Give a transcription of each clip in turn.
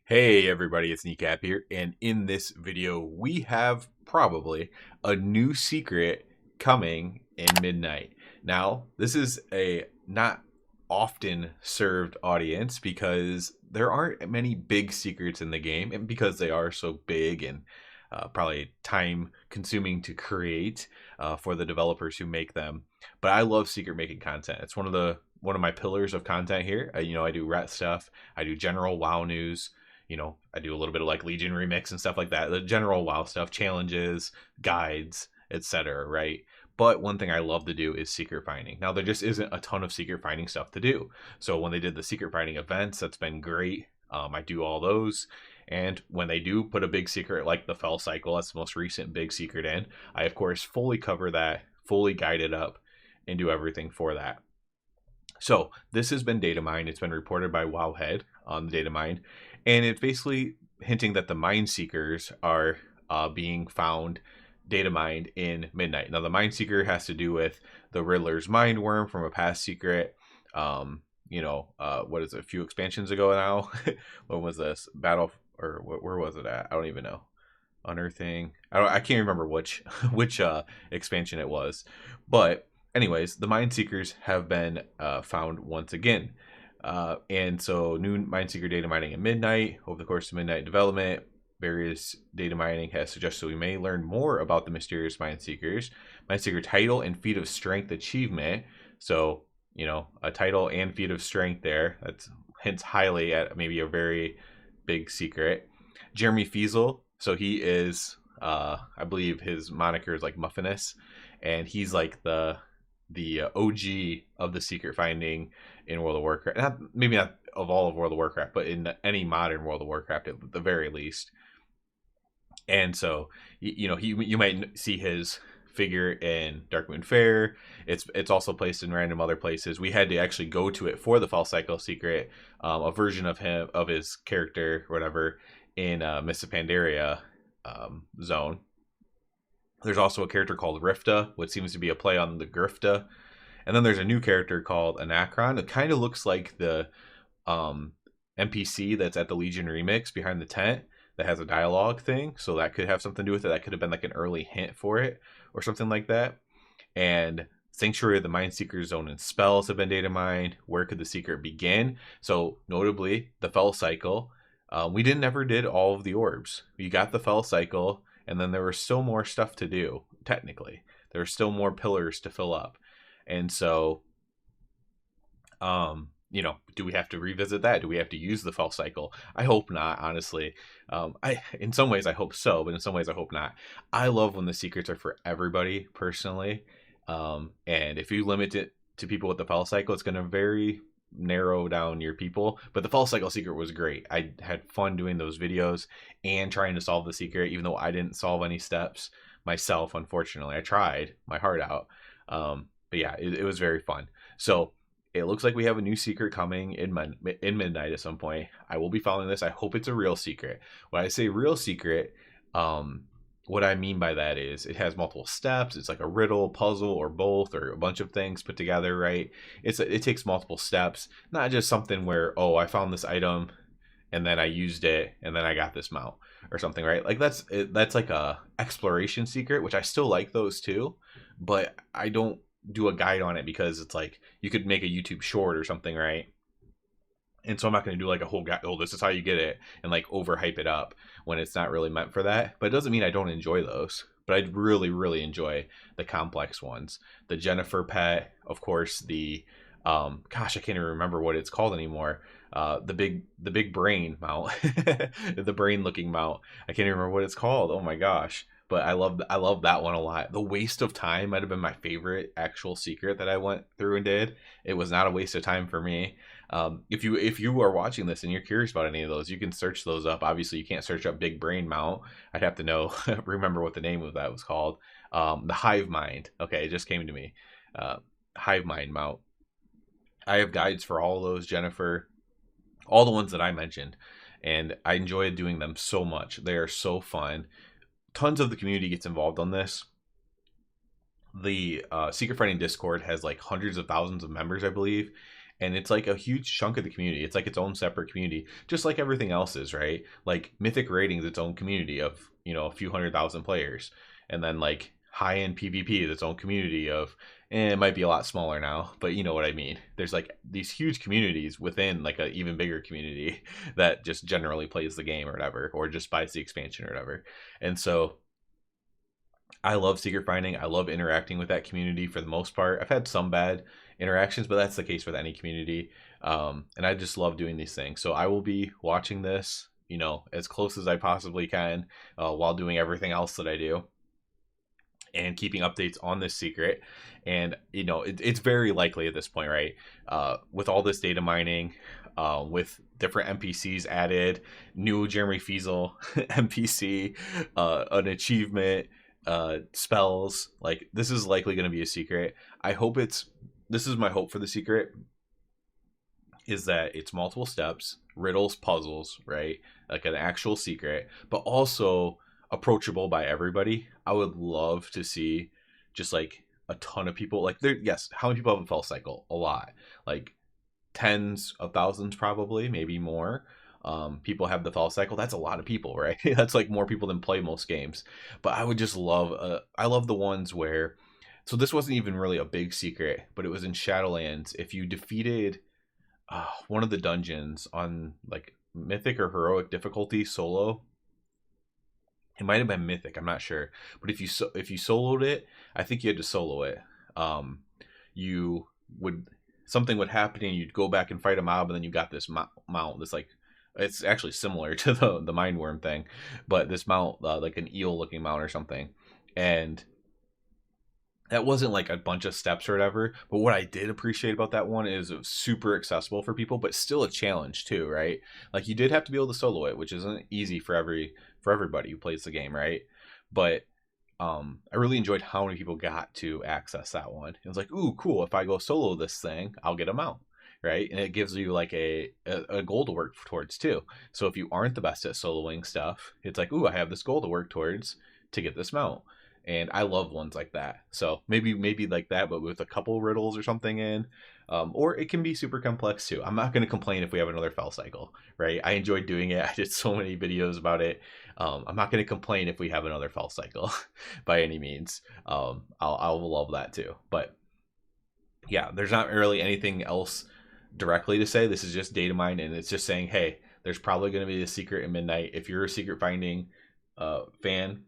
Hey everybody, it's Kneecap here, and in this video we have probably a new secret coming in Midnight. Now, this is a not often served audience because there aren't many big secrets in the game, and because they are so big and probably time consuming to create for the developers who make them. But I love secret making content. It's one of my pillars of content here. I do ret stuff, I do general WoW news. I do a little bit of like Legion remix and stuff like that. The general WoW stuff, challenges, guides, etc. Right? But one thing I love to do is secret finding. Now there just isn't a ton of secret finding stuff to do. So when they did the secret finding events, that's been great. I do all those. And when they do put a big secret like the Fell Cycle, that's the most recent big secret in, I of course fully cover that, fully guide it up, and do everything for that. So this has been Datamined. It's been reported by Wowhead on the Datamined, and it's basically hinting that the Mind Seekers are being found Datamined in Midnight. Now the Mind Seeker has to do with the Riddler's Mind Worm from a past secret. What is it? A few expansions ago now. When was this battle? Or where was it at? I don't even know. Unearthing. I can't remember which which expansion it was, but anyways, the Mind Seekers have been found once again. And so new Mind Seeker data mining at midnight. Over the course of midnight development, various data mining has suggested we may learn more about the mysterious Mind Seekers. Mind Seeker title and feat of strength achievement. So, a title and feat of strength there. That's hints highly at maybe a very big secret. Jeremy Fiesel. So he is, I believe his moniker is like Muffinous. And he's like the OG of the secret finding in World of Warcraft. Maybe not of all of World of Warcraft, but in any modern World of Warcraft at the very least. And so, you might see his figure in Darkmoon Faire. It's also placed in random other places. We had to actually go to it for the Fall Cycle secret, a version of his character, or whatever, in Mists of Pandaria zone. There's also a character called Rifta, which seems to be a play on the Grifta. And then there's a new character called Anachron. It kind of looks like the NPC that's at the Legion remix behind the tent that has a dialogue thing. So that could have something to do with it. That could have been like an early hint for it or something like that. And Sanctuary of the Mind Seeker Zone and spells have been data mined. Where could the secret begin? So notably, the Fell Cycle. We never did all of the orbs. We got the Fell Cycle, and then there was still more stuff to do, technically. There were still more pillars to fill up. And so, do we have to revisit that? Do we have to use the Fell Cycle? I hope not, honestly. In some ways, I hope so, but in some ways, I hope not. I love when the secrets are for everybody, personally. And if you limit it to people with the Fell Cycle, it's going to very narrow down your people. But the Fall Cycle secret was great. I had fun doing those videos and trying to solve the secret, even though I didn't solve any steps myself. Unfortunately, I tried my heart out. But yeah, it was very fun. So it looks like we have a new secret coming in midnight at some point. I will be following this. I hope it's a real secret. When I say real secret, what I mean by that is it has multiple steps. It's like a riddle, puzzle, or both, or a bunch of things put together, right? It takes multiple steps, not just something where, oh, I found this item and then I used it and then I got this mount or something, right? Like that's like a exploration secret, which I still like those too, but I don't do a guide on it because it's like you could make a YouTube short or something, right? And so I'm not going to do like a whole guide, oh, this is how you get it, and like overhype it up when it's not really meant for that. But it doesn't mean I don't enjoy those. But I really, really enjoy the complex ones. The Jennifer pet, of course, the gosh, I can't even remember what it's called anymore. The big brain mount, the brain looking mount. I can't even remember what it's called. Oh my gosh. But I love that one a lot. The waste of time might have been my favorite actual secret that I went through and did. It was not a waste of time for me. If you are watching this and you're curious about any of those, you can search those up. Obviously, you can't search up big brain mount. I'd have to know remember what the name of that was called. The hive mind. Okay, it just came to me. Hive mind mount. I have guides for all of those, Jennifer, all the ones that I mentioned, and I enjoy doing them so much. They are so fun. Tons of the community gets involved on this. The Secret Finding Discord has like hundreds of thousands of members, I believe, and it's like a huge chunk of the community. It's like its own separate community, just like everything else is, right? Like Mythic Rating is its own community of, you know, a few 100,000 players, and then like high end PvP is its own community of, it might be a lot smaller now, but you know what I mean. There's like these huge communities within like an even bigger community that just generally plays the game or whatever, or just buys the expansion or whatever. And so I love secret finding. I love interacting with that community for the most part. I've had some bad interactions, but that's the case with any community. And I just love doing these things. So I will be watching this, you know, as close as I possibly can, while doing everything else that I do, and keeping updates on this secret. And you know, it's very likely at this point, right? With all this data mining, with different NPCs added, new Jeremy Fiesel NPC, an achievement, spells, like this is likely going to be a secret. I hope it's, this is my hope for the secret, is that it's multiple steps, riddles, puzzles, right? Like an actual secret, but also approachable by everybody. I would love to see just like a ton of people, like there, yes, how many people have a fall cycle? A lot, like tens of thousands, probably, maybe more. People have the fall cycle. That's a lot of people, right? That's like more people than play most games. But I would just love, I love the ones where, so this wasn't even really a big secret, but it was in Shadowlands. If you defeated one of the dungeons on like mythic or heroic difficulty solo, it might have been mythic, I'm not sure, but if you soloed it, I think you had to solo it. You would, something would happen and you'd go back and fight a mob, and then you got this mount, this like, it's actually similar to the mind worm thing, but this mount, like an eel looking mount or something. And that wasn't like a bunch of steps or whatever, but what I did appreciate about that one is it was super accessible for people, but still a challenge too, right? Like you did have to be able to solo it, which isn't easy for everybody who plays the game, right? But I really enjoyed how many people got to access that one. It was like, ooh, cool, if I go solo this thing, I'll get a mount, right? And it gives you like a goal to work towards too. So if you aren't the best at soloing stuff, it's like, ooh, I have this goal to work towards to get this mount. And I love ones like that. So maybe like that, but with a couple riddles or something in, or it can be super complex too. I'm not going to complain if we have another fell cycle, right? I enjoyed doing it. I did so many videos about it. I'm not going to complain if we have another fell cycle by any means. I'll love that too. But yeah, there's not really anything else directly to say. This is just data mine, and it's just saying, hey, there's probably going to be a secret at midnight. If you're a secret finding fan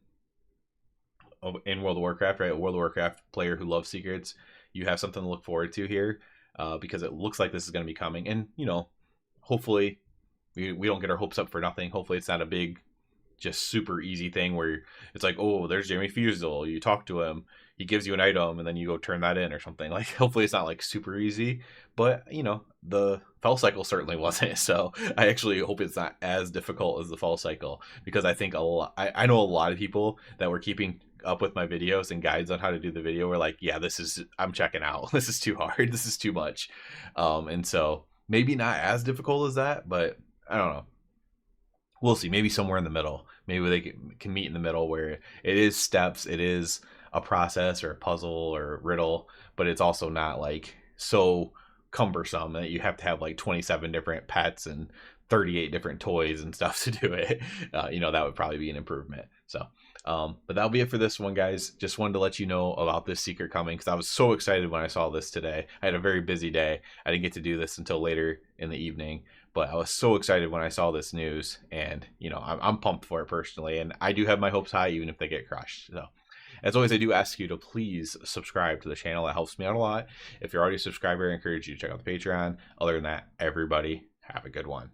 in World of Warcraft, right? A World of Warcraft player who loves secrets, you have something to look forward to here, because it looks like this is going to be coming. And, you know, hopefully we don't get our hopes up for nothing. Hopefully it's not a big, just super easy thing where it's like, oh, there's Jeremy Fusel. You talk to him, he gives you an item, and then you go turn that in or something. Like, hopefully it's not like super easy, but you know, the fall cycle certainly wasn't. So I actually hope it's not as difficult as the fall cycle, because I think I know a lot of people that were keeping up with my videos and guides on how to do the video were like, yeah, I'm checking out. This is too hard. This is too much. And so maybe not as difficult as that, but I don't know. We'll see. Maybe somewhere in the middle. Maybe they can meet in the middle where it is steps, it is a process or a puzzle or riddle, but it's also not like so cumbersome that you have to have like 27 different pets and 38 different toys and stuff to do it. You know, that would probably be an improvement. So, but that'll be it for this one, guys. Just wanted to let you know about this secret coming, because I was so excited when I saw this today. I had a very busy day. I didn't get to do this until later in the evening, but I was so excited when I saw this news, and you know, I'm pumped for it personally, and I do have my hopes high even if they get crushed. So as always, I do ask you to please subscribe to the channel. That helps me out a lot. If you're already a subscriber, I encourage you to check out the Patreon. Other than that, everybody have a good one.